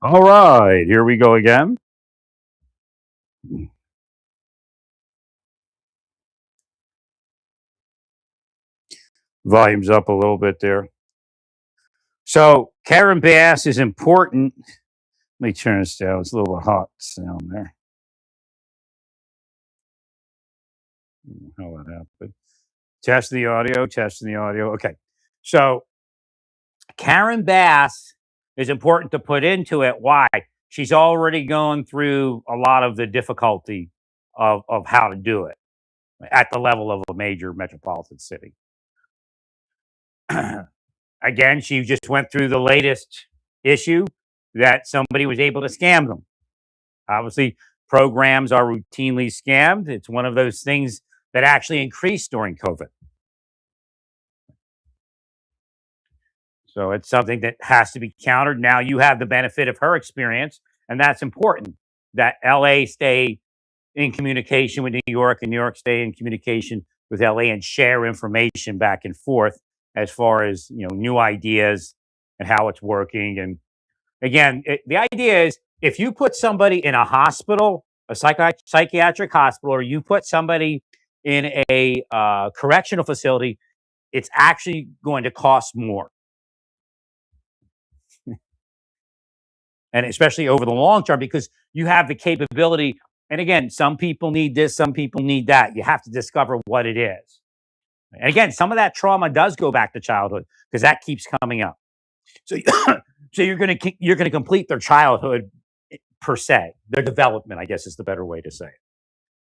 All right, here we go again. Volume's up a little bit there. So Karen Bass is important. Let me turn this down. It's a little hot down there. How that happened. Testing the audio, testing the audio. Okay. So Karen Bass is important to put into it. Why? She's already going through a lot of the difficulty of how to do it at the level of a major metropolitan city. Again, she just went through the latest issue that somebody was able to scam them. Obviously, programs are routinely scammed. It's one of those things that actually increased during COVID. So it's something that has to be countered. Now you have the benefit of her experience, and that's important that LA stay in communication with New York and New York stay in communication with LA and share information back and forth as far as new ideas and how it's working. And again, the idea is if you put somebody in a hospital, a psychiatric hospital, or you put somebody in a correctional facility, it's actually going to cost more. And especially over the long term, because you have the capability. And again, some people need this, some people need that. You have to discover what it is. And again, some of that trauma does go back to childhood because that keeps coming up. So, so you're gonna complete their childhood per se, their development, I guess is the better way to say it.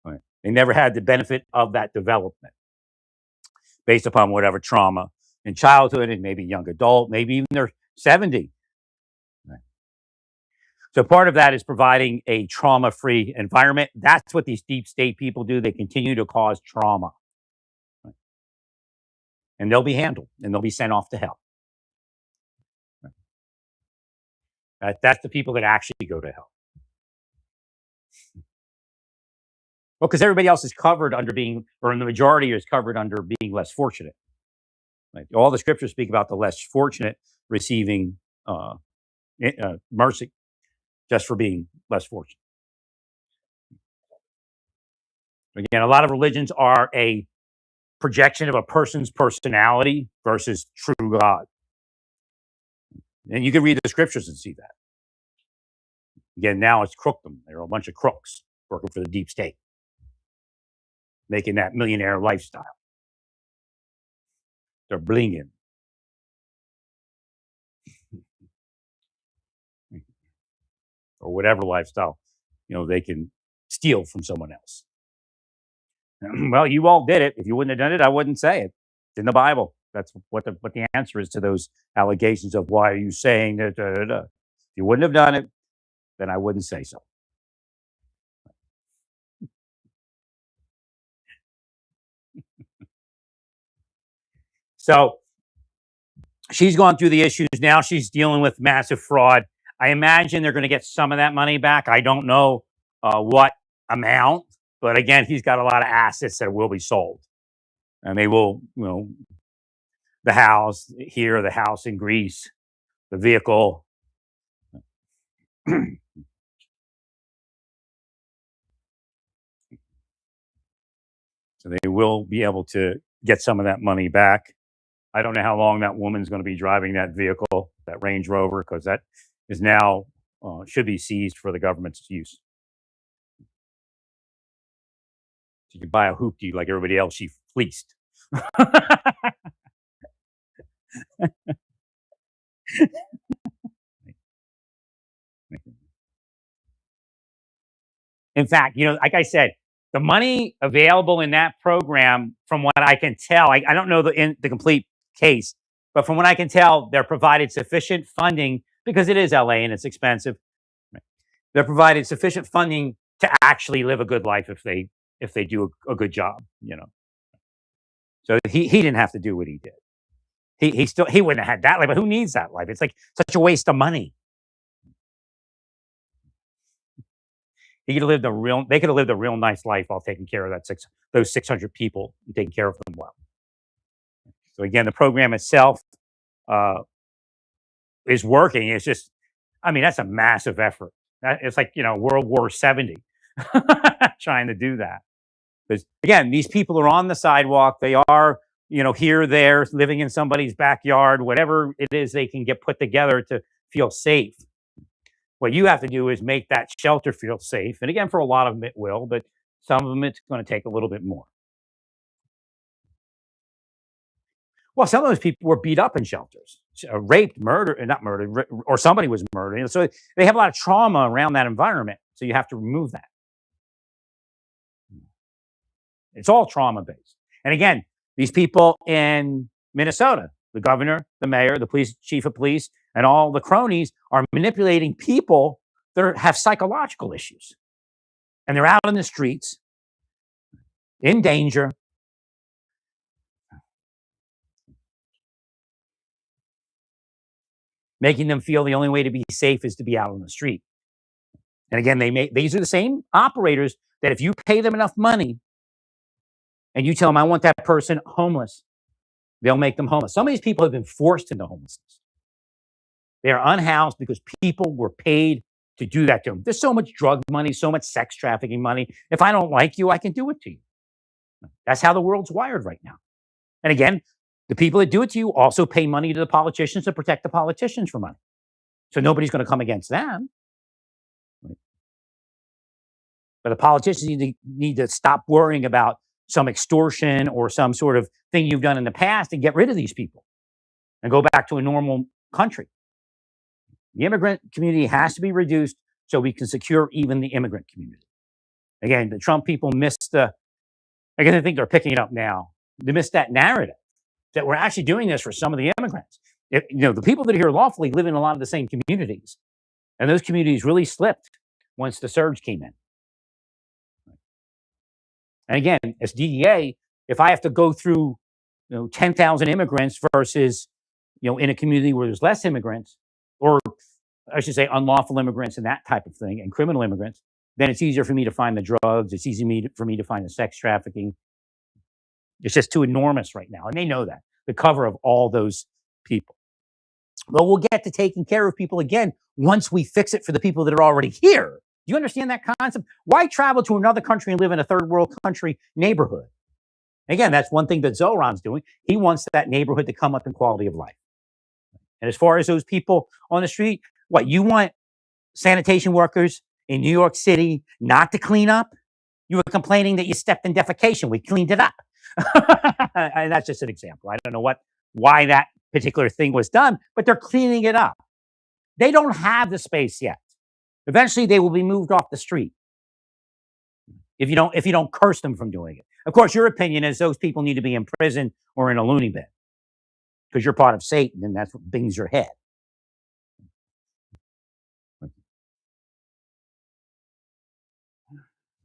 Right. They never had the benefit of that development based upon whatever trauma in childhood and maybe young adult, maybe even they're 70. Right. So part of that is providing a trauma-free environment. That's what these deep state people do. They continue to cause trauma. Right. And they'll be handled and they'll be sent off to hell. Right. That's the people that actually go to hell. Well, because everybody else is covered under being, or in the majority is covered under being less fortunate. Right? All the scriptures speak about the less fortunate receiving mercy just for being less fortunate. Again, a lot of religions are a projection of a person's personality versus true God. And you can read the scriptures and see that. Again, now it's crookdom. They're a bunch of crooks working for the deep state, making that millionaire lifestyle. They're blinging. Or whatever lifestyle, they can steal from someone else. Well, you all did it. If you wouldn't have done it, I wouldn't say it. It's in the Bible. That's what the answer is to those allegations of why are you saying that. If you wouldn't have done it, then I wouldn't say so. So she's gone through the issues. Now she's dealing with massive fraud. I imagine they're going to get some of that money back. I don't know what amount, but again, he's got a lot of assets that will be sold. And they will, the house here, the house in Greece, the vehicle. So they will be able to get some of that money back. I don't know how long that woman's going to be driving that vehicle, that Range Rover, because that is now should be seized for the government's use. She could buy a hoopty like everybody else she fleeced. In fact, like I said, the money available in that program, from what I can tell, I don't know the complete case, but from what I can tell, they're provided sufficient funding because it is LA and it's expensive. They're provided sufficient funding to actually live a good life if they do a good job. So he didn't have to do what he did. He wouldn't have had that life, but who needs that life? It's like such a waste of money. They could have lived a real nice life while taking care of those 600 people and taking care of them well. So again, the program itself is working. It's just I mean, that's a massive effort. It's like, World War 70 trying to do that. Because again, these people are on the sidewalk. They are, here, there, living in somebody's backyard, whatever it is they can get put together to feel safe. What you have to do is make that shelter feel safe. And again, for a lot of them, it will, but some of them, it's going to take a little bit more. Well, some of those people were beat up in shelters, raped, murdered, not murdered, or somebody was murdered. So they have a lot of trauma around that environment. So you have to remove that. It's all trauma based. And again, these people in Minnesota, the governor, the mayor, the police chief of police, and all the cronies are manipulating people that have psychological issues. And they're out in the streets in danger. Making them feel the only way to be safe is to be out on the street. And again, these are the same operators that if you pay them enough money and you tell them, I want that person homeless, they'll make them homeless. Some of these people have been forced into homelessness. They are unhoused because people were paid to do that to them. There's so much drug money, so much sex trafficking money. If I don't like you, I can do it to you. That's how the world's wired right now. And again, the people that do it to you also pay money to the politicians to protect the politicians for money. So nobody's going to come against them. But the politicians need to stop worrying about some extortion or some sort of thing you've done in the past and get rid of these people and go back to a normal country. The immigrant community has to be reduced so we can secure even the immigrant community. Again, the Trump people missed I think they're picking it up now. They missed that narrative that we're actually doing this for some of the immigrants. The people that are here lawfully live in a lot of the same communities. And those communities really slipped once the surge came in. And again, as DEA, if I have to go through 10,000 immigrants versus in a community where there's less immigrants, or I should say unlawful immigrants and that type of thing, and criminal immigrants, then it's easier for me to find the drugs. It's easy for me to find the sex trafficking. It's just too enormous right now. And they know that, the cover of all those people. But we'll get to taking care of people again once we fix it for the people that are already here. Do you understand that concept? Why travel to another country and live in a third world country neighborhood? Again, that's one thing that Zoran's doing. He wants that neighborhood to come up in quality of life. And as far as those people on the street, what, you want sanitation workers in New York City not to clean up? You were complaining that you stepped in defecation. We cleaned it up. And that's just an example. I don't know why that particular thing was done, but they're cleaning it up. They don't have the space yet. Eventually, they will be moved off the street if you don't curse them from doing it. Of course, your opinion is those people need to be in prison or in a loony bin because you're part of Satan, and that's what bings your head.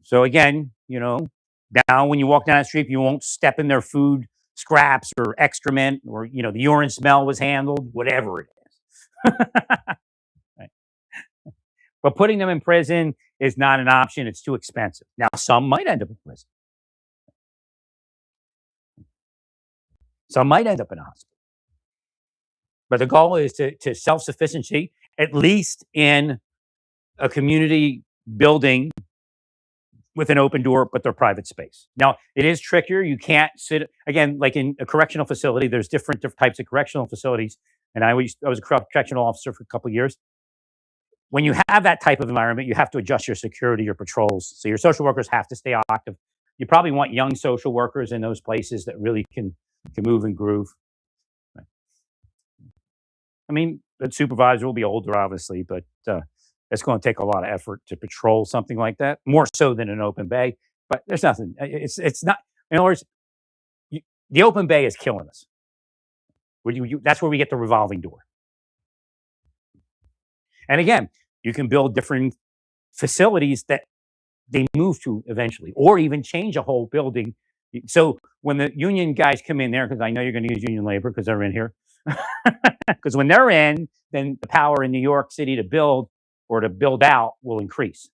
So again, now when you walk down the street, you won't step in their food scraps or excrement, or the urine smell was handled, whatever it is. Right. But putting them in prison is not an option. It's too expensive. Now, some might end up in prison. Some might end up in a hospital. But the goal is to self-sufficiency, at least in a community building with an open door, but they're private space. Now, it is trickier. You can't sit, again, like in a correctional facility, there's different types of correctional facilities. And I was a correctional officer for a couple of years. When you have that type of environment, you have to adjust your security, your patrols. So your social workers have to stay active. You probably want young social workers in those places that really can move and groove. Right. I mean, the supervisor will be older, obviously, but it's going to take a lot of effort to patrol something like that, more so than an open bay. But there's nothing. It's not. In other words, the open bay is killing us. That's where we get the revolving door. And again, you can build different facilities that they move to eventually, or even change a whole building. So when the union guys come in there, because I know you're going to use union labor because they're in here, because when they're in, then the power in New York City to build or to build out will increase.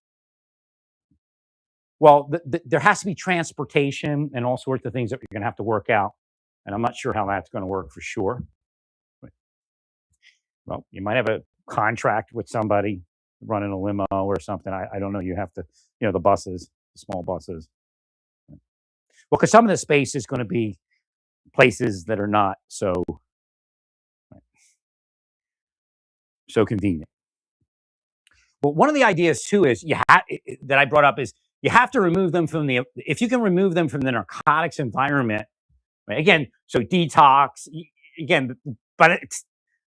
Well, there has to be transportation and all sorts of things that you're going to have to work out. And I'm not sure how that's going to work for sure. Well, you might have a contract with somebody running a limo or something. I don't know. You have to, the buses, the small buses. Well, because some of the space is going to be places that are not so convenient. But one of the ideas too is that I brought up is you have to remove them from if you can remove them from the narcotics environment, right? Again, so detox, again, but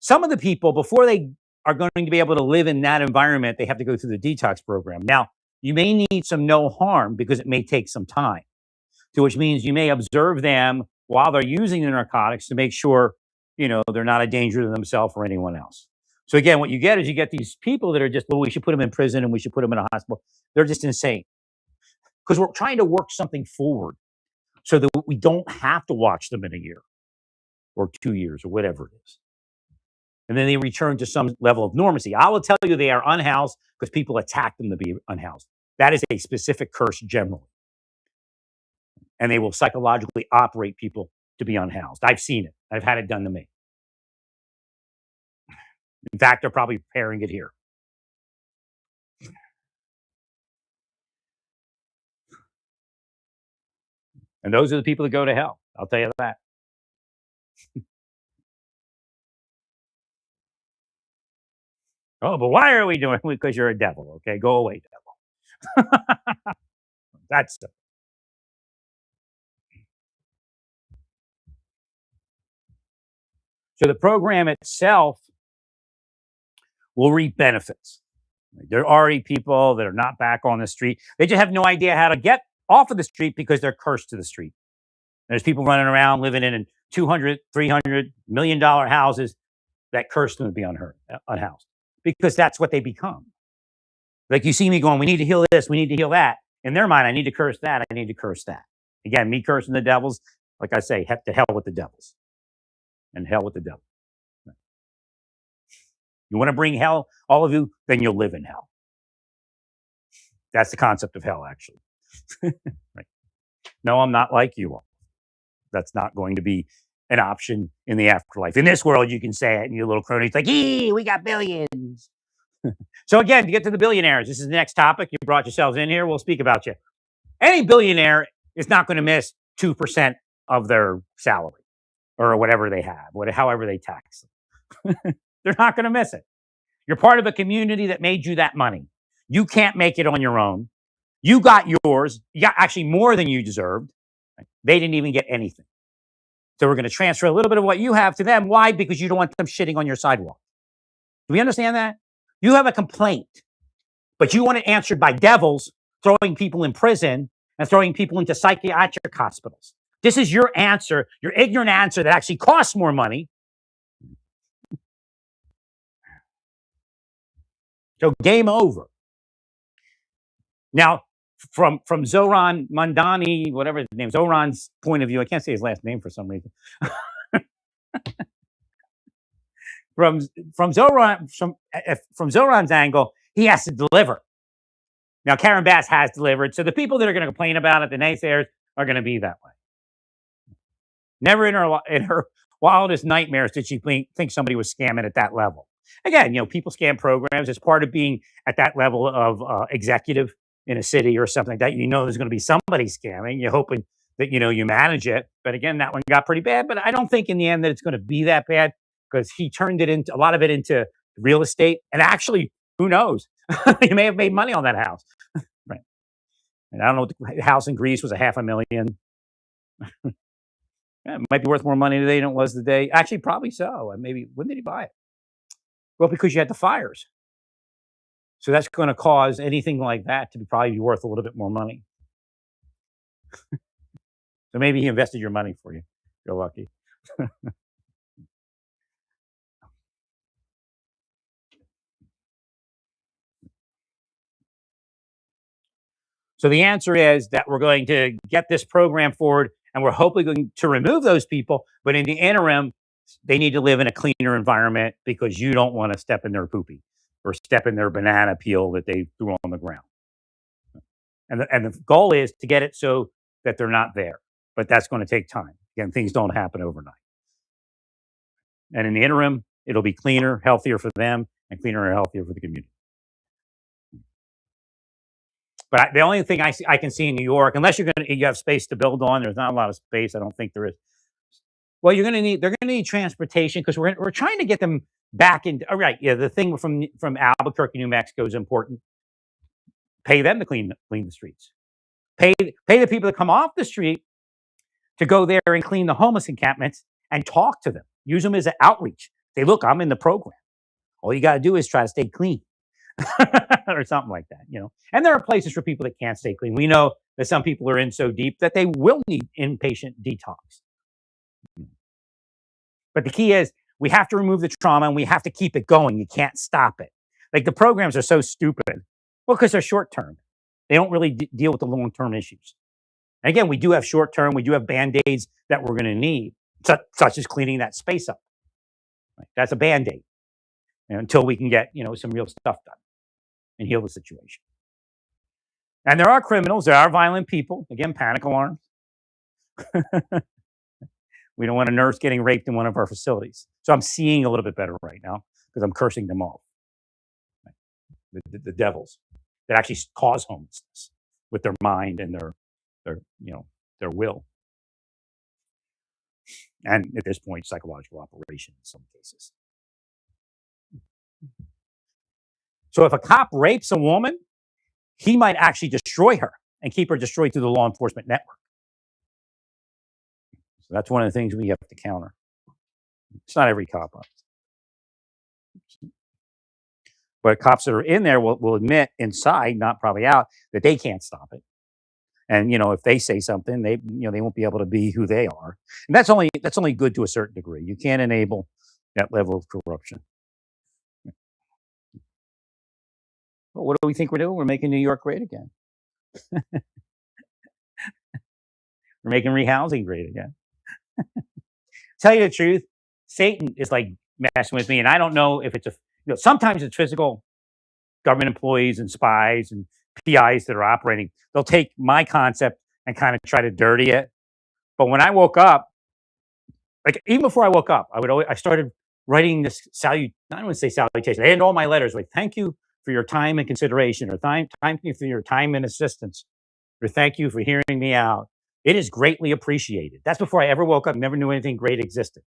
some of the people, before they are going to be able to live in that environment, they have to go through the detox program. Now, you may need some no harm because it may take some time. So which means you may observe them while they're using the narcotics to make sure, they're not a danger to themselves or anyone else. So again, what you get is you get these people that are just, well, we should put them in prison and we should put them in a hospital. They're just insane because we're trying to work something forward so that we don't have to watch them in a year or 2 years or whatever it is. And then they return to some level of normalcy. I will tell you they are unhoused because people attack them to be unhoused. That is a specific curse generally. And they will psychologically operate people to be unhoused. I've seen it. I've had it done to me. In fact, they're probably preparing it here. And those are the people that go to hell. I'll tell you that. Oh, but why are we doing it? Because you're a devil. Okay, go away, devil. That's so the program itself will reap benefits. There are already people that are not back on the street. They just have no idea how to get off of the street because they're cursed to the street. There's people running around living in $200, $300 million houses that curse them to be unhoused because that's what they become. Like you see me going, we need to heal this, we need to heal that. In their mind, I need to curse that, I need to curse that. Again, me cursing the devils, like I say, heck to hell with the devils. And hell with the devil. You want to bring hell, all of you, then you'll live in hell. That's the concept of hell, actually. Right. No, I'm not like you all. That's not going to be an option in the afterlife. In this world, you can say it, and your little cronies like, "Ee, we got billions." So again, to get to the billionaires, this is the next topic. You brought yourselves in here. We'll speak about you. Any billionaire is not going to miss 2% of their salary or whatever they have, however they tax them. They're not going to miss it. You're part of a community that made you that money. You can't make it on your own. You got yours. You got actually more than you deserved. They didn't even get anything. So we're going to transfer a little bit of what you have to them. Why? Because you don't want them shitting on your sidewalk. Do we understand that? You have a complaint, but you want it answered by devils throwing people in prison and throwing people into psychiatric hospitals. This is your answer, your ignorant answer that actually costs more money. So game over. Now, from Zohran Mamdani, whatever his name, Zohran's point of view, I can't say his last name for some reason. from Zohran's angle, he has to deliver. Now, Karen Bass has delivered, so the people that are going to complain about it, the naysayers, are going to be that way. Never in her wildest nightmares did she think somebody was scamming at that level. Again, people scam programs as part of being at that level of executive in a city or something like that. There's going to be somebody scamming. You're hoping that, you manage it. But again, that one got pretty bad. But I don't think in the end that it's going to be that bad because he turned a lot of it into real estate. And actually, who knows? He may have made money on that house. Right. And I don't know what the house in Greece was, $500,000. Yeah, it might be worth more money today than it was today. Actually, probably so. Maybe, when did he buy it? Well, because you had the fires. So that's going to cause anything like that to probably be worth a little bit more money. So maybe he invested your money for you. You're lucky. So the answer is that we're going to get this program forward, and we're hopefully going to remove those people. But in the interim, they need to live in a cleaner environment because you don't want to step in their poopy or step in their banana peel that they threw on the ground. And the goal is to get it so that they're not there. But that's going to take time. Again, things don't happen overnight. And in the interim, it'll be cleaner, healthier for them, and cleaner and healthier for the community. But the only thing I can see in New York, unless you have space to build on, there's not a lot of space. I don't think there is. Well, they're gonna need transportation because we're trying to get them back into. All right, yeah, the thing from Albuquerque, New Mexico is important. Pay them to clean the streets. Pay the people that come off the street to go there and clean the homeless encampments and talk to them. Use them as an outreach. Say, look, I'm in the program. All you got to do is try to stay clean. Or something like that, And there are places for people that can't stay clean. We know that some people are in so deep that they will need inpatient detox. But the key is we have to remove the trauma and we have to keep it going. You can't stop it. Like the programs are so stupid. Well, because they're short term. They don't really deal with the long term issues. And again, we do have short term. We do have band-aids that we're going to need, such as cleaning that space up. Right? That's a band-aid until we can get some real stuff done and heal the situation. And there are criminals. There are violent people. Again, panic alarms. We don't want a nurse getting raped in one of our facilities. So I'm seeing a little bit better right now because I'm cursing them off. The devils that actually cause homelessness with their mind and their will. And at this point, psychological operation in some cases. So if a cop rapes a woman, he might actually destroy her and keep her destroyed through the law enforcement network. So that's one of the things we have to counter. It's not every cop. But cops that are in there will admit inside, not probably out, that they can't stop it. And if they say something, they won't be able to be who they are. And that's only good to a certain degree. You can't enable that level of corruption. Well, what do we think we're doing? We're making New York great again. We're making rehousing great again. Tell you the truth, Satan is like messing with me, and I don't know if it's sometimes it's physical. Government employees and spies and PIs that are operating, they'll take my concept and kind of try to dirty it. But when I woke up, like even before I woke up, I started writing this I don't want to say salutation. I end all my letters with thank you for your time and consideration, or thank you for your time and assistance, or thank you for hearing me out. It is greatly appreciated. That's before I ever woke up, never knew anything great existed.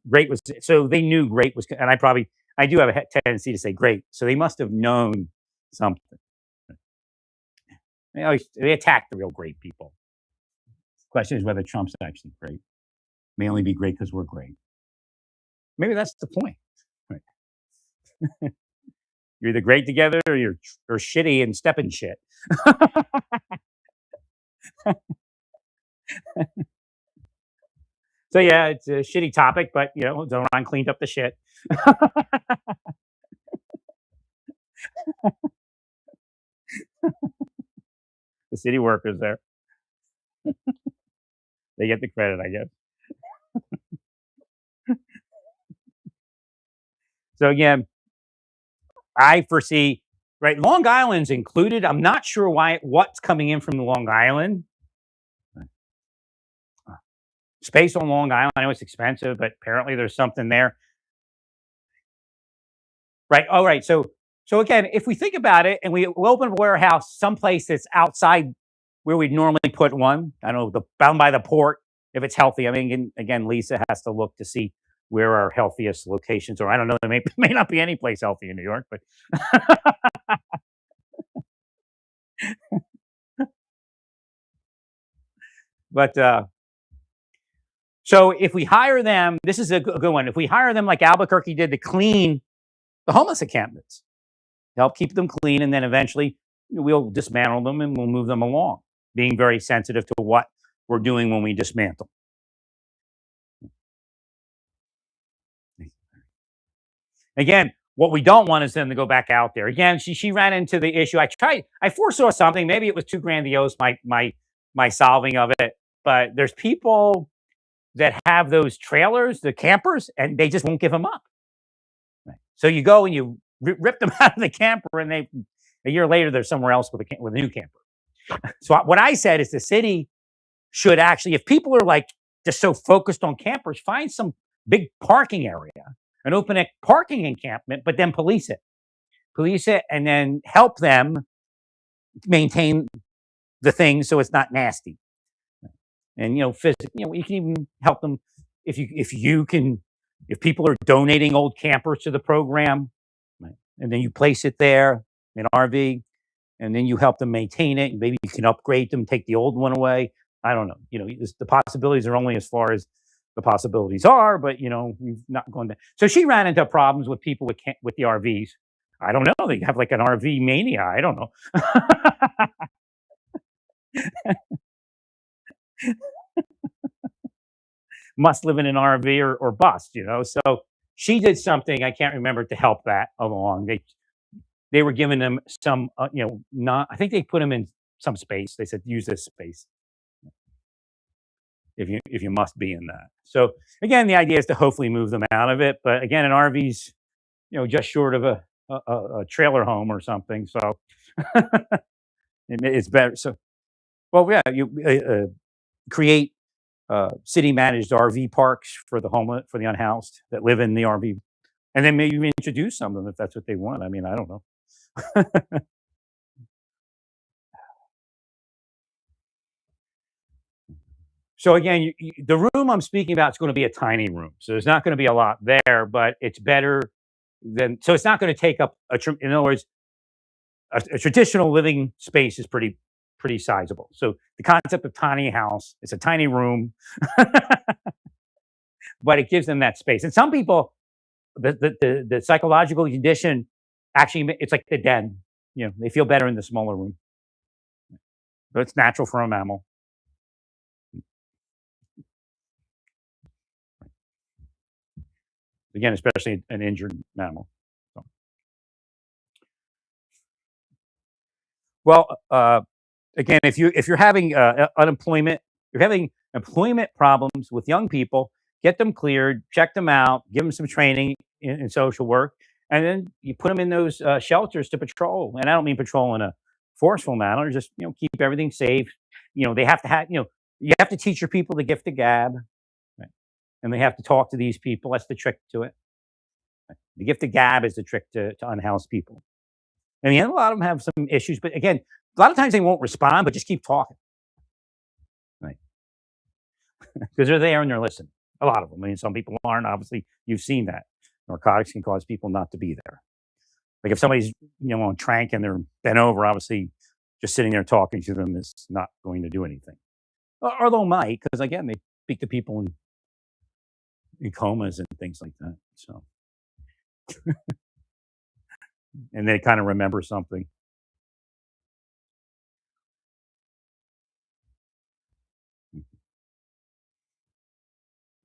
Great was, so they knew great was, and I do have a tendency to say great. So they must have known something. They attack the real great people. The question is whether Trump's actually great. May only be great because we're great. Maybe that's the point. Right. You're either great together or you're shitty and step in shit. So yeah, it's a shitty topic, but Zoran cleaned up the shit. The city workers there. They get the credit, I guess. So again, I foresee, right, Long Island's included. I'm not sure what's coming in from the Long Island. Space on Long Island, I know it's expensive, but apparently there's something there. Right. All right. So again, if we think about it and we open a warehouse someplace that's outside where we'd normally put one, I don't know, down by the port, if it's healthy. I mean, again, Lisa has to look to see where our healthiest locations are. I don't know. There may not be any place healthy in New York, but so if we hire them, this is a good one. If we hire them like Albuquerque did to clean the homeless encampments, help keep them clean, and then eventually we'll dismantle them and we'll move them along, being very sensitive to what we're doing when we dismantle. Again, what we don't want is them to go back out there. Again, she ran into the issue. I foresaw something. Maybe it was too grandiose, my solving of it. But there's people that have those trailers, the campers, and they just won't give them up. Right. So you go and you rip them out of the camper, and a year later they're somewhere else with a new camper. So what I said is the city should actually, if people are like just so focused on campers, find some big parking area and open a parking encampment, but then police it, and then help them maintain the thing so it's not nasty. And you can even help them if people are donating old campers to the program, right, and then you place it there in RV, and then you help them maintain it. Maybe you can upgrade them, take the old one away. I don't know. The possibilities are only as far as the possibilities are, but we've not gone there. So she ran into problems with people with the RVs. I don't know. They have like an RV mania. I don't know. Must live in an RV or bust. So she did something, I can't remember, to help that along. They were giving them some, not. I think they put them in some space. They said use this space if you must be in that. So again, the idea is to hopefully move them out of it. But again, an RV's just short of a trailer home or something. So it's better. So well, yeah, you create city managed RV parks for the homeless, for the unhoused that live in the RV, and then maybe even introduce some of them if that's what they want. I mean, I don't know. So again, the room I'm speaking about is going to be a tiny room, so there's not going to be a lot there, but it's better than. So it's not going to take up in other words, a traditional living space is pretty sizable. So the concept of tiny house, it's a tiny room, but it gives them that space. And some people, the psychological condition, actually, it's like the den. They feel better in the smaller room. But it's natural for a mammal. Again, especially an injured mammal. So. Well, again, if you're having unemployment, you're having employment problems with young people, get them cleared, check them out, give them some training in social work, and then you put them in those shelters to patrol. And I don't mean patrol in a forceful manner; just keep everything safe. They have to have you have to teach your people the gift of gab, right? And they have to talk to these people. That's the trick to it. Right? The gift of gab is the trick to unhoused people. And a lot of them have some issues, but again, a lot of times they won't respond, but just keep talking, right? Because they're there and they're listening. A lot of them. I mean, some people aren't. Obviously, you've seen that. Narcotics can cause people not to be there. Like if somebody's on trank and they're bent over, obviously, just sitting there talking to them is not going to do anything. Although might, because again, they speak to people in comas and things like that. So, and they kind of remember something.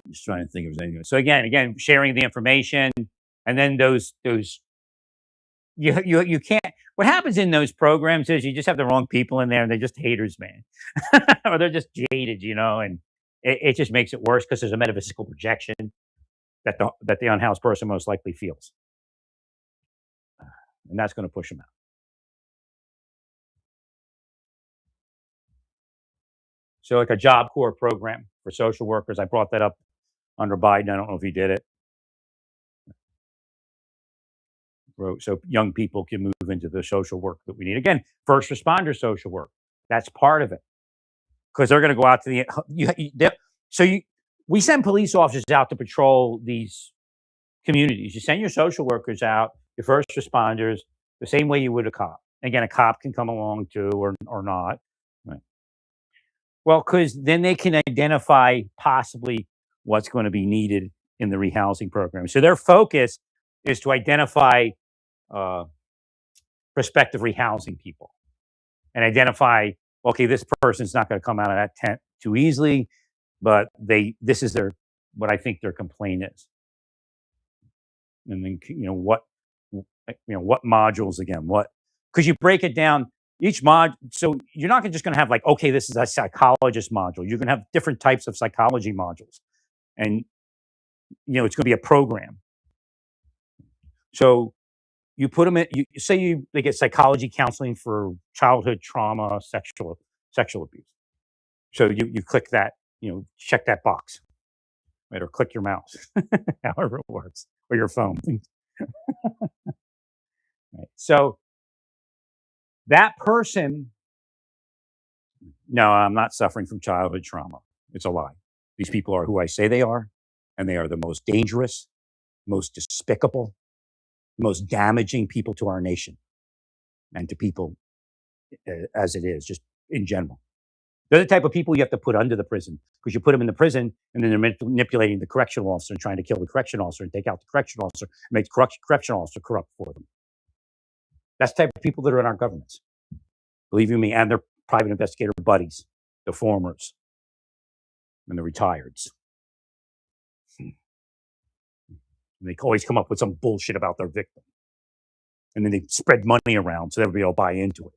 Just trying to think if there's anything. So again, sharing the information, and then those you can't. What happens in those programs is you just have the wrong people in there, and they're just haters, man, or they're just jaded, and it just makes it worse because there's a metaphysical projection that the unhoused person most likely feels, and that's going to push them out. So, like a Job Corps program for social workers, I brought that up under Biden. I don't know if he did it. So young people can move into the social work that we need. Again, first responder social work. That's part of it because they're going to go out to we send police officers out to patrol these communities. You send your social workers out, your first responders, the same way you would a cop. Again, a cop can come along too, or not. Right. Well, because then they can identify possibly what's going to be needed in the rehousing program. So their focus is to identify prospective rehousing people and identify, okay, this person's not going to come out of that tent too easily, but this is what I think their complaint is. And then, what modules again, because you break it down each mod. So you're not just going to have like, okay, this is a psychologist module. You're going to have different types of psychology modules, and it's going to be a program. So you put them in. They get psychology counseling for childhood trauma, sexual abuse. So you click that. check that box, right? Or click your mouse, however it works, or your phone. Right? So that person, no, I'm not suffering from childhood trauma. It's a lie. These people are who I say they are, and they are the most dangerous, most despicable, most damaging people to our nation and to people as it is, just in general. They're the type of people you have to put under the prison because you put them in the prison and then they're manipulating the correctional officer and trying to kill the correctional officer and take out the correctional officer and make the correctional officer corrupt for them. That's the type of people that are in our governments. Believe you me, and their private investigator buddies, the formers and the retireds. And they always come up with some bullshit about their victim. And then they spread money around so everybody will buy into it.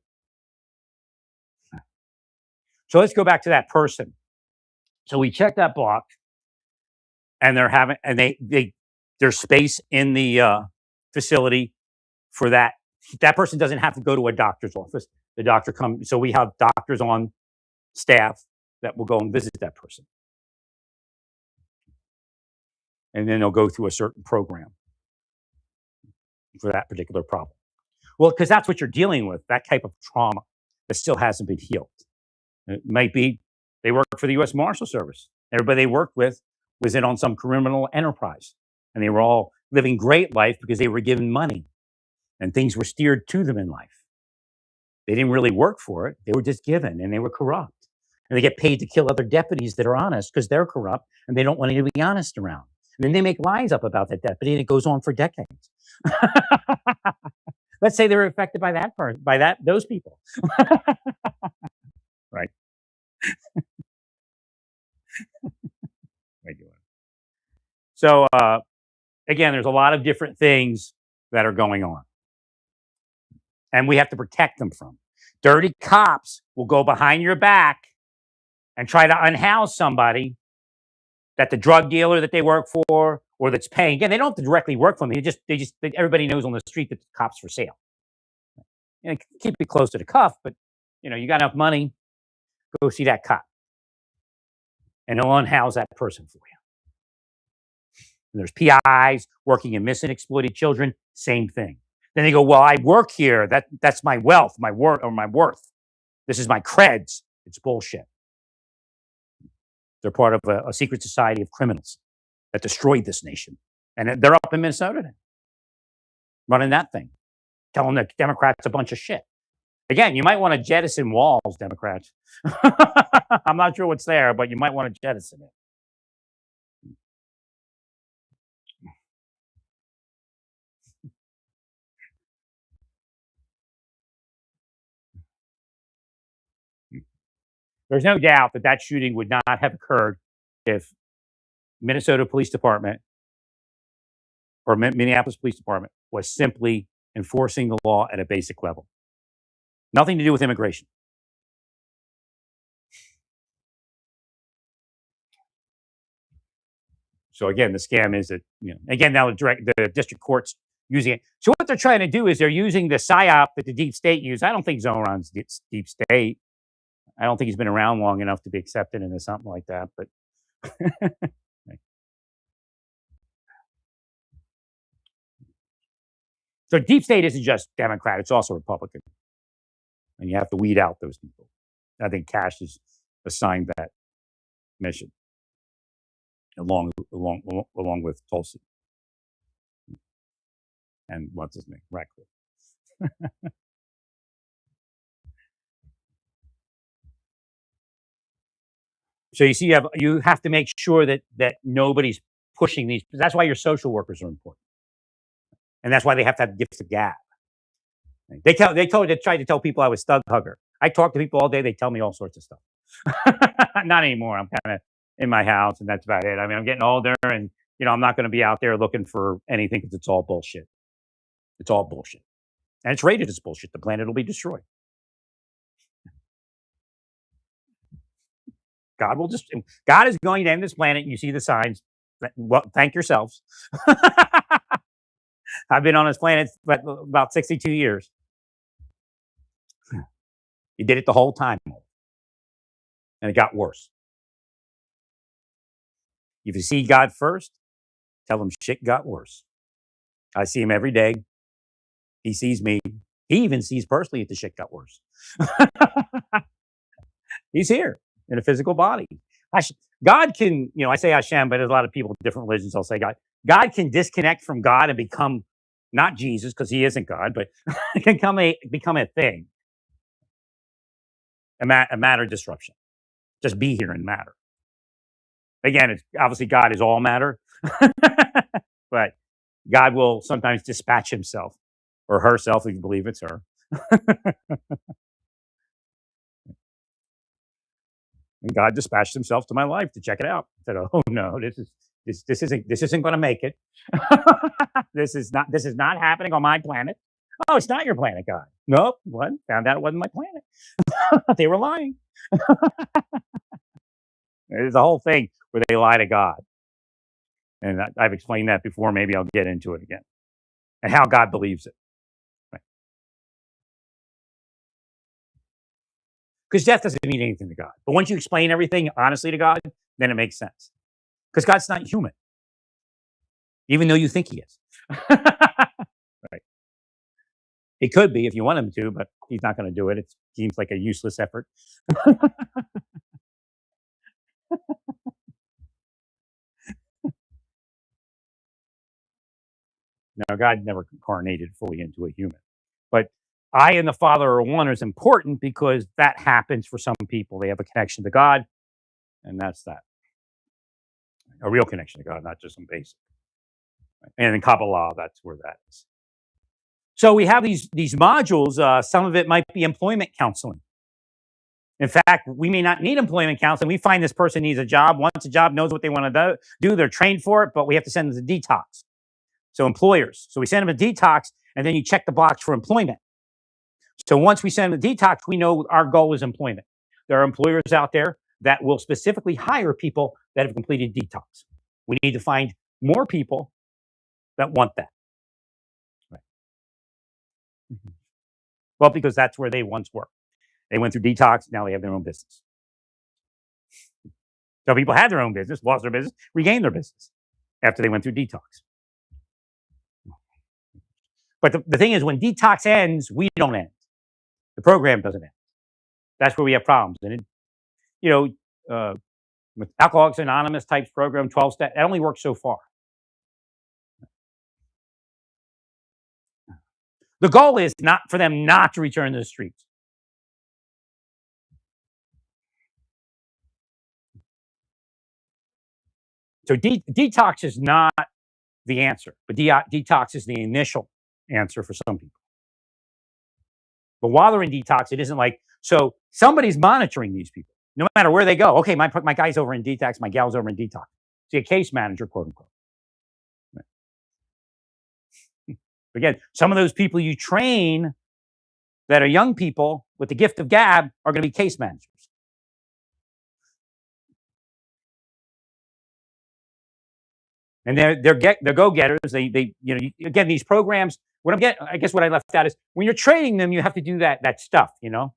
So let's go back to that person. So we check that block, and there's space in the facility for that. That person doesn't have to go to a doctor's office. The doctor comes. So we have doctors on staff that will go and visit that person, and then they'll go through a certain program for that particular problem. Well, because that's what you're dealing with, that type of trauma that still hasn't been healed. It might be they work for the U.S. Marshal Service. Everybody they worked with was in on some criminal enterprise, and they were all living great life because they were given money, and things were steered to them in life. They didn't really work for it; they were just given, and they were corrupt, and they get paid to kill other deputies that are honest because they're corrupt and they don't want to be honest around. And then they make lies up about that deputy, and it goes on for decades. Let's say they were affected by that part, those people, right? So again, there's a lot of different things that are going on, and we have to protect them from. Dirty cops will go behind your back and try to unhouse somebody that the drug dealer that they work for or that's paying. Again, they don't have to directly work for them. Everybody knows on the street that the cop's for sale. Keep it close to the cuff, but you got enough money, go see that cop, and he'll unhouse that person for you. And there's PIs working in missing exploited children, same thing. Then they go, well, I work here. That's my wealth, my work, or my worth. This is my creds. It's bullshit. They're part of a secret society of criminals that destroyed this nation. And they're up in Minnesota now, running that thing, telling the Democrats a bunch of shit. Again, you might want to jettison Walz, Democrats. I'm not sure what's there, but you might want to jettison it. There's no doubt that shooting would not have occurred if Minnesota Police Department or Minneapolis Police Department was simply enforcing the law at a basic level. Nothing to do with immigration. So again, the scam is that, again, now the district court's using it. So what they're trying to do is they're using the PSYOP that the deep state used. I don't think Zoran's deep state. I don't think he's been around long enough to be accepted into something like that, but so deep state isn't just Democrat, it's also Republican. And you have to weed out those people. I think Kash is assigned that mission along with Tulsi. And what's his name? Ratcliffe. So you see, you have to make sure that nobody's pushing these. That's why your social workers are important, and that's why they have to have gifts of gab. They tried to tell people I was thug hugger. I talk to people all day. They tell me all sorts of stuff. Not anymore. I'm kind of in my house, and that's about it. I mean, I'm getting older, and I'm not going to be out there looking for anything because it's all bullshit. It's all bullshit, and it's rated as bullshit. The planet will be destroyed. God is going to end this planet. And you see the signs. Well, thank yourselves. I've been on this planet about 62 years. You did it the whole time, and it got worse. If you see God first, tell him shit got worse. I see him every day. He sees me. He even sees personally if the shit got worse. He's here in a physical body. God can, I say Hashem, but there's a lot of people in different religions. I'll say God. God can disconnect from God and become not Jesus because he isn't God, but can become a thing, a matter disruption. Just be here in matter. Again, it's obviously God is all matter, but God will sometimes dispatch himself or herself if you believe it's her. And God dispatched himself to my life to check it out. I said, "Oh no, this isn't going to make it. This is not happening on my planet. Oh, it's not your planet, God. Nope. What? Found out it wasn't my planet. They were lying. There's a whole thing where they lie to God, and I've explained that before. Maybe I'll get into it again, and how God believes it. Because death doesn't mean anything to God. But once you explain everything honestly to God, then it makes sense. Because God's not human, even though you think he is. Right. He could be if you want him to, but he's not going to do it. It seems like a useless effort. Now, God never incarnated fully into a human. But I and the Father are one is important because that happens for some people. They have a connection to God, and that's that. A real connection to God, not just some basic. And in Kabbalah, that's where that is. So we have these modules. Some of it might be employment counseling. In fact, we may not need employment counseling. We find this person needs a job. Once a job knows what they want to do, they're trained for it, but we have to send them to detox. So employers. So we send them to detox, and then you check the box for employment. So once we send them to detox, we know our goal is employment. There are employers out there that will specifically hire people that have completed detox. We need to find more people that want that. Right. Well, because that's where they once were. They went through detox. Now they have their own business. So people had their own business, lost their business, regained their business after they went through detox. But the thing is, when detox ends, we don't end. The program doesn't end. That's where we have problems. And with Alcoholics Anonymous types program, 12-step, that only works so far. The goal is not for them not to return to the streets. So detox is not the answer, but detox is the initial answer for some people. But while they're in detox, it isn't like, so somebody's monitoring these people, no matter where they go. Okay, my guy's over in detox, my gal's over in detox. See, a case manager, quote unquote. Again, some of those people you train that are young people with the gift of gab are going to be case managers. And they're go-getters. Again, these programs, I guess what I left out is when you're training them, you have to do that stuff, the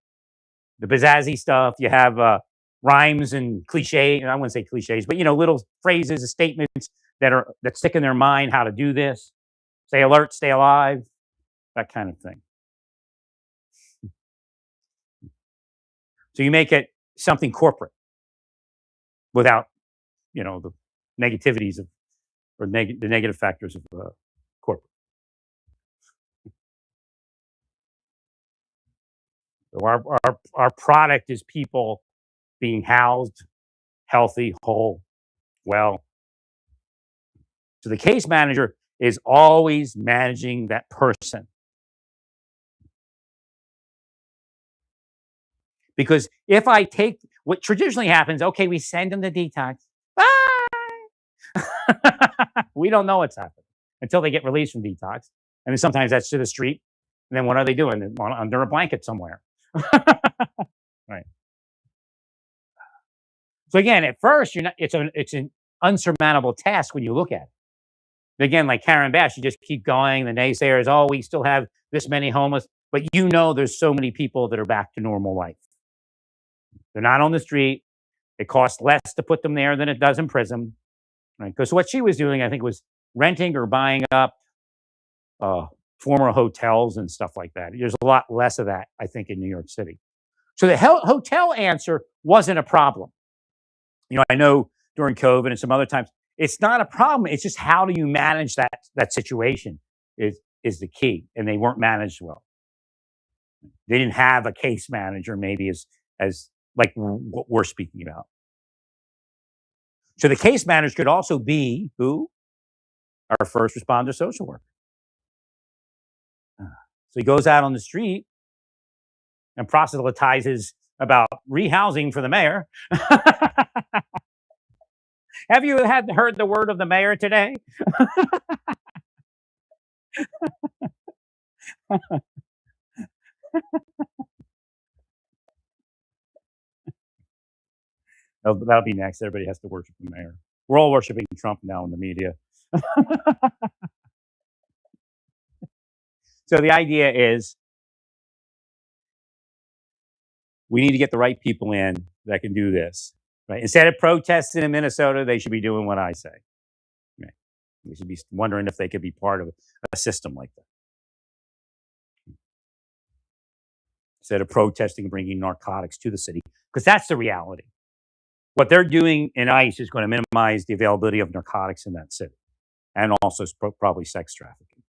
pizzazzy stuff. You have rhymes and cliches. I wouldn't say cliches, but little phrases and statements that stick in their mind how to do this. Stay alert, stay alive, that kind of thing. So you make it something corporate without, the negativities or the negative factors of corporate. So our product is people being housed, healthy, whole, well. So the case manager is always managing that person. Because if I take what traditionally happens, okay, we send them to detox. Bye. We don't know what's happening until they get released from detox. And then sometimes that's to the street. And then what are they doing? They're under a blanket somewhere. Right. So again, at first, it's an unsurmountable task when you look at it. Again, like Karen Bass, you just keep going. The naysayers, oh, we still have this many homeless. But there's so many people that are back to normal life. They're not on the street. It costs less to put them there than it does in prison. right? Because what she was doing, I think, was renting or buying up uh, former hotels and stuff like that. There's a lot less of that, I think, in New York City. So the hotel answer wasn't a problem. I know during COVID and some other times, it's not a problem. It's just how do you manage that situation is the key, and they weren't managed well. They didn't have a case manager, maybe as like what we're speaking about. So the case manager could also be who? Our first responder social worker. So he goes out on the street and proselytizes about rehousing for the mayor. Have you heard the word of the mayor today? That'll be next. Everybody has to worship the mayor. We're all worshiping Trump now in the media. So the idea is we need to get the right people in that can do this. Right? Instead of protesting in Minnesota, they should be doing what I say. Right? We should be wondering if they could be part of a system like that. Instead of protesting and bringing narcotics to the city, because that's the reality. What they're doing in ICE is going to minimize the availability of narcotics in that city, and also probably sex trafficking.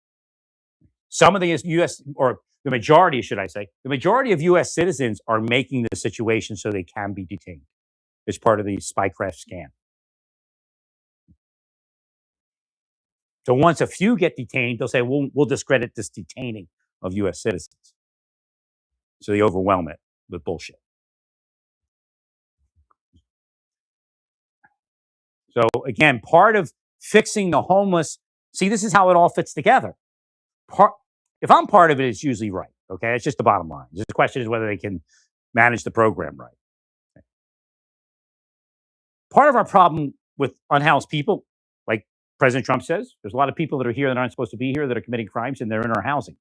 Some of the U.S. or the majority, should I say, the majority of U.S. citizens are making the situation so they can be detained as part of the Spycraft scam. So once a few get detained, they'll say, we'll discredit this detaining of U.S. citizens. So they overwhelm it with bullshit. So again, part of fixing the homeless, see, this is how it all fits together. If I'm part of it, it's usually right. Okay, it's just the bottom line. Just the question is whether they can manage the program right. Okay. Part of our problem with unhoused people, like President Trump says, there's a lot of people that are here that aren't supposed to be here that are committing crimes, and they're in our housing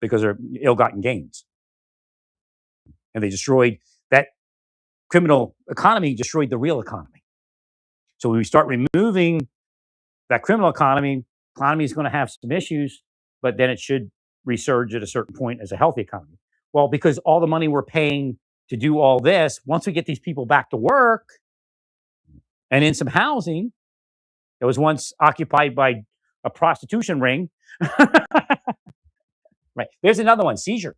because they're ill-gotten gains, and they destroyed that criminal economy. Destroyed the real economy. So when we start removing that criminal economy is going to have some issues, but then it should resurge at a certain point as a healthy economy. Well, because all the money we're paying to do all this, once we get these people back to work and in some housing that was once occupied by a prostitution ring, right? There's another one, seizure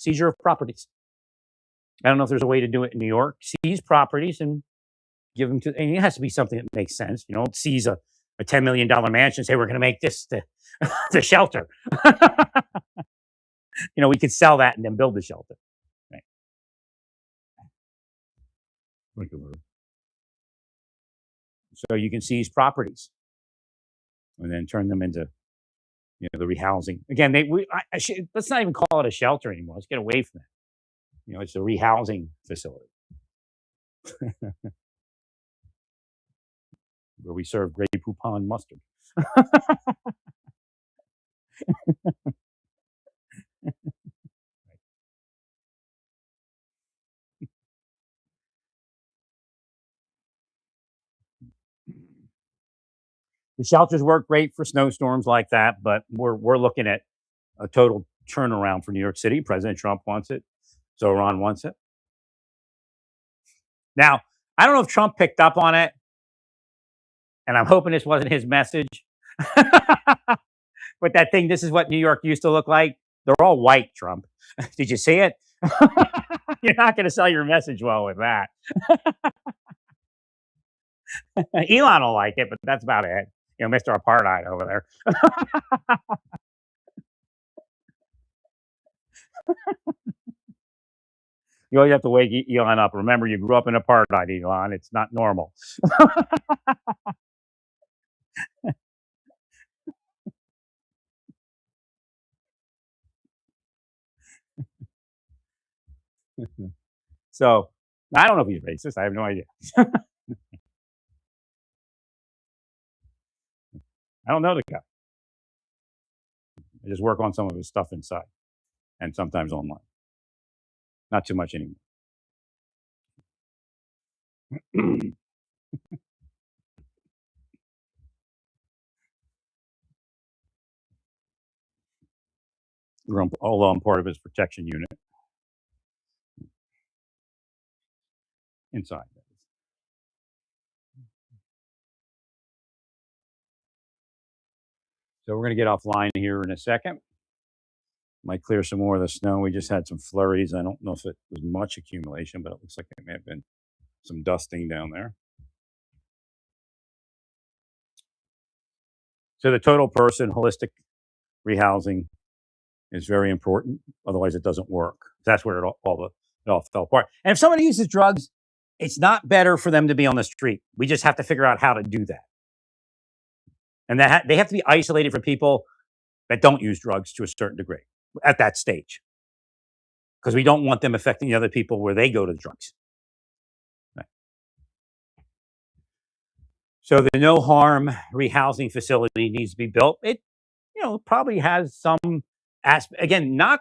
of properties. I don't know if there's a way to do it in New York. Seize properties and give them to, and it has to be something that makes sense. Seize a $10 million mansion, say we're going to make this the shelter. We could sell that and then build the shelter. Right. So you can seize properties and then turn them into, the rehousing. Again, let's not even call it a shelter anymore. Let's get away from that. It's a rehousing facility where we serve Grey Poupon mustard. The shelters work great for snowstorms like that, but we're looking at a total turnaround for New York City. President Trump wants it. Zoran wants it. Now, I don't know if Trump picked up on it, and I'm hoping this wasn't his message. But that thing, this is what New York used to look like. They're all white, Trump. Did you see it? You're not going to sell your message well with that. Elon will like it, but that's about it. Mr. Apartheid over there. You always have to wake Elon up. Remember, you grew up in apartheid, Elon. It's not normal. So I don't know if he's racist. I have no idea. I don't know the guy. I just work on some of his stuff inside and sometimes online. Not too much anymore. although I'm part of his protection unit inside. So we're going to get offline here in a second. Might clear some more of the snow. We just had some flurries. I don't know if it was much accumulation, but it looks like it may have been some dusting down there. So the total person holistic rehousing is very important. Otherwise, it doesn't work. That's where it all fell apart. And if somebody uses drugs, it's not better for them to be on the street. We just have to figure out how to do that. And that they have to be isolated from people that don't use drugs to a certain degree at that stage, because we don't want them affecting the other people where they go to the drugs. Right. So the no harm rehousing facility needs to be built. It, probably has some aspect. Again, not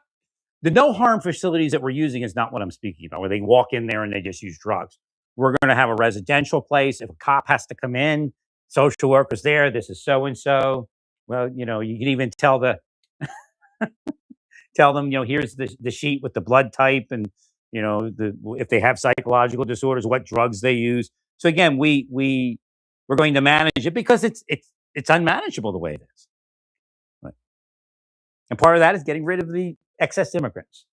the no harm facilities that we're using is not what I'm speaking about, where they walk in there and they just use drugs. We're going to have a residential place. If a cop has to come in, social workers there. This is so and so. Well, you can even tell them, here's the sheet with the blood type, and if they have psychological disorders, what drugs they use. So again, we're going to manage it because it's unmanageable the way it is. Right. And part of that is getting rid of the excess immigrants.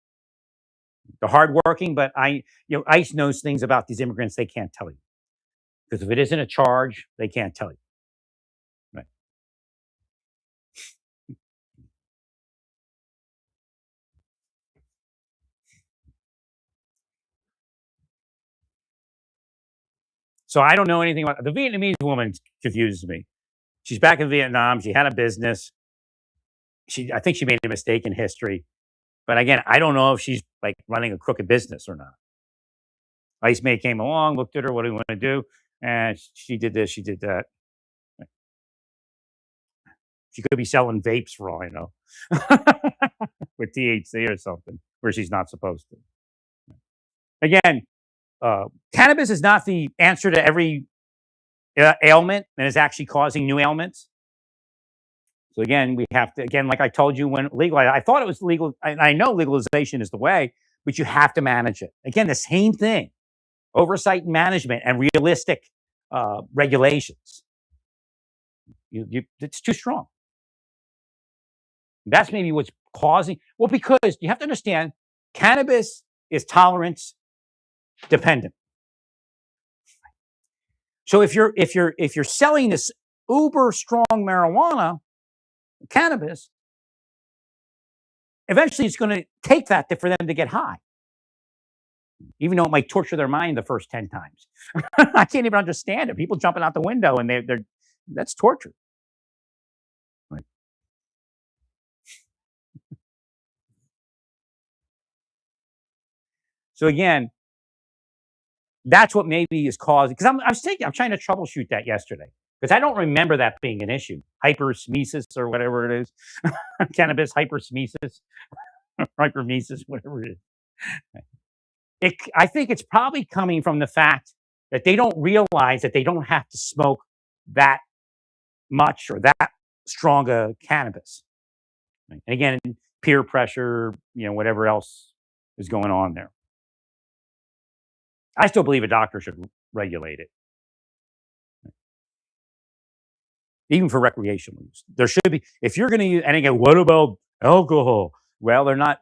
They're hardworking, but ICE knows things about these immigrants they can't tell you, because if it isn't a charge, they can't tell you. Right. So I don't know anything about the Vietnamese woman. Confuses me. She's back in Vietnam. She had a business. I think she made a mistake in history, but again, I don't know if she's like running a crooked business or not. ICE mate came along, looked at her. What do you want to do? And she did this. She did that. She could be selling vapes for all I know, with THC or something, where she's not supposed to. Again, cannabis is not the answer to every ailment, and is actually causing new ailments. So again, we have to, like I told you, when legal, I thought it was legal. I know legalization is the way, but you have to manage it. Again, the same thing: oversight and management and realistic regulations. It's too strong. That's maybe what's causing. Well, because you have to understand, cannabis is tolerance dependent. So if you're selling this uber strong marijuana, cannabis, eventually it's going to take that for them to get high, even though it might torture their mind the first 10 times. I can't even understand it. People jumping out the window, and that's torture. Right. So again, that's what maybe is causing, because I'm trying to troubleshoot that yesterday, because I don't remember that being an issue. Hypersmesis or whatever it is. Cannabis hypersmesis, hypermesis, whatever it is. I think it's probably coming from the fact that they don't realize that they don't have to smoke that much or that strong a cannabis. Right? And again, peer pressure, whatever else is going on there. I still believe a doctor should regulate it, even for recreational use. There should be, if you're going to use, and again, what about alcohol? Well, they're not,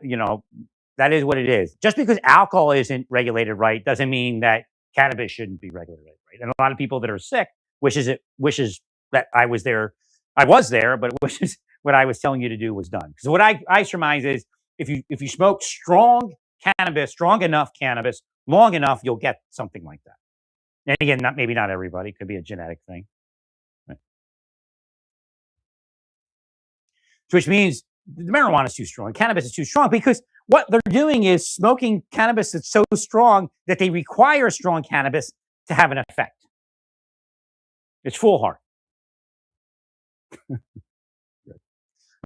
that is what it is. Just because alcohol isn't regulated right doesn't mean that cannabis shouldn't be regulated right. And a lot of people that are sick wishes that I was there, but it wishes what I was telling you to do was done. Because what I surmise is, if you smoke strong enough cannabis, long enough, you'll get something like that. And again, maybe not everybody. It could be a genetic thing. Right. Which means the marijuana is too strong. Cannabis is too strong, because what they're doing is smoking cannabis that's so strong that they require strong cannabis to have an effect. It's foolhardy.